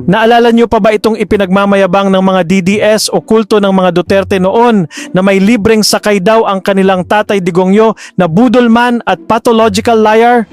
Naalala niyo pa ba itong ipinagmamayabang ng mga DDS o kulto ng mga Duterte noon na may libreng sakay daw ang kanilang Tatay Digongyo na budolman at pathological liar?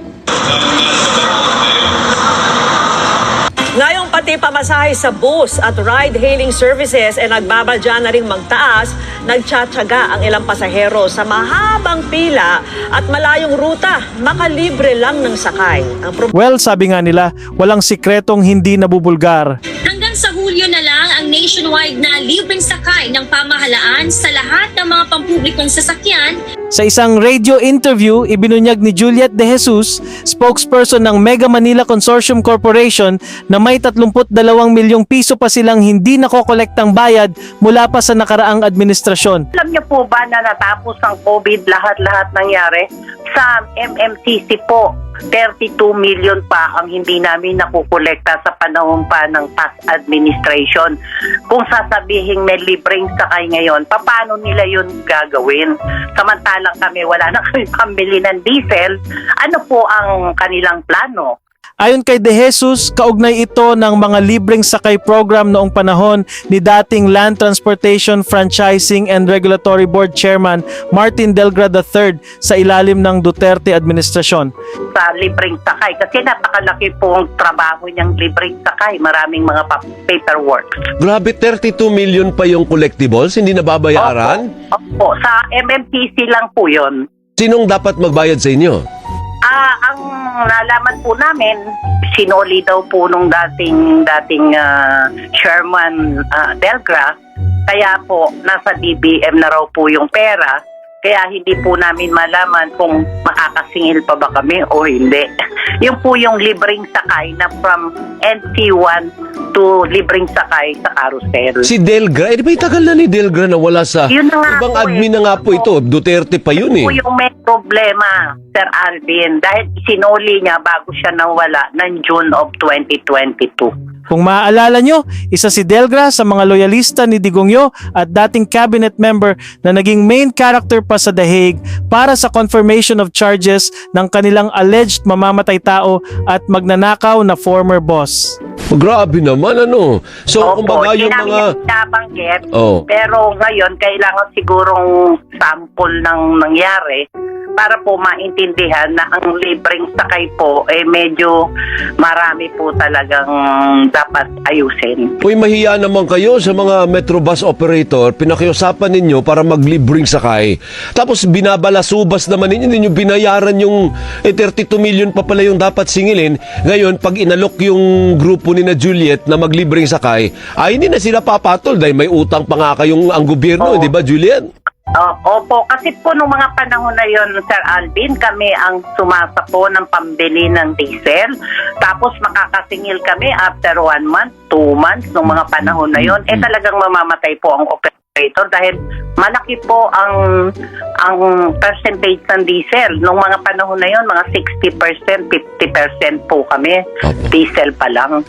Ngayong pati pamasahe sa bus at ride-hailing services ay nagbabadya na ring magtaas, nagtsatsaga ang ilang pasahero sa mahabang pila at malayong ruta, makalibre lang ng sakay. Well, sabi nga nila, walang sikretong hindi nabubulgar. Hanggang sa Hulyo na lang ang nationwide na libreng sakay ng pamahalaan sa lahat ng mga pampublikong sasakyan. Sa isang radio interview, ibinunyag ni Juliet De Jesus, spokesperson ng Mega Manila Consortium Corporation, na may 32 milyong piso pa silang hindi nakokolektang bayad mula pa sa nakaraang administrasyon. Alam niyo po ba na natapos ang COVID, lahat-lahat nangyari? Sa MMCC po, 32 million pa ang hindi namin nakukolekta sa panahon pa ng past administration. Kung sasabihin may libreng sakay ngayon, paano nila yun gagawin? Samantalang kami, wala na kami pambili ng diesel, ano po ang kanilang plano? Ayon kay De Jesus, kaugnay ito ng mga libreng sakay program noong panahon ni dating Land Transportation Franchising and Regulatory Board Chairman Martin Delgra III sa ilalim ng Duterte administrasyon. Sa libreng sakay, kasi napakalaki pong trabaho niyang libreng sakay, maraming mga paperwork. Grabe, 32 million pa yung collectibles, hindi nababayaran? Opo, sa MMTC lang po yun. Sinong dapat magbayad sa inyo? Ang nalaman po namin, sinoli daw po nung dating Chairman Delgra, kaya po nasa DBM na raw po yung pera, kaya hindi po namin malaman kung makakasingil pa ba kami o hindi. Yung po yung libreng sakay na from NC1 to libreng sakay sa carousel. Si Delgra, di ba itagal na ni Delgra na wala sa Yun na nga ibang po admin na nga po ito, Duterte pa yun eh. Po yung may problema, Sir Alvin, dahil sinoli niya bago siya nawala ng June of 2022. Kung maaalala nyo, isa si Delgra sa mga loyalista ni Digongyo at dating cabinet member na naging main character pa sa The Hague para sa confirmation of charges ng kanilang alleged mamamatay tao at magnanakaw na former boss. Oh, grabe naman ano. So kumbaga yung mga nabanggit, Oh. pero ngayon kailangan sigurong sample ng nangyari para po maintindihan na ang libreng sakay po medyo marami po talagang dapat ayusin. Uy, mahiya naman kayo sa mga Metrobus operator, pinakiusapan ninyo para maglibreng sakay. Tapos binabalasubas naman ninyo, ninyo binayaran yung 32 million pa pala yung dapat singilin. Ngayon, pag inalok yung grupo ni na Juliet na maglibreng sakay, ay hindi na sila papatol dahil may utang pa nga kayong ang gobyerno, di ba Juliet? Opo, kasi po nung mga panahon na yon, Sir Alvin, kami ang sumasapo ng pambili ng diesel. Tapos makakasingil kami after 1 month, 2 months nung mga panahon na yon. Talagang mamamatay po ang operator dahil malaki po ang percentage ng diesel. Nung mga panahon na yon, mga 60%, 50% po kami. Opo. Diesel pa lang.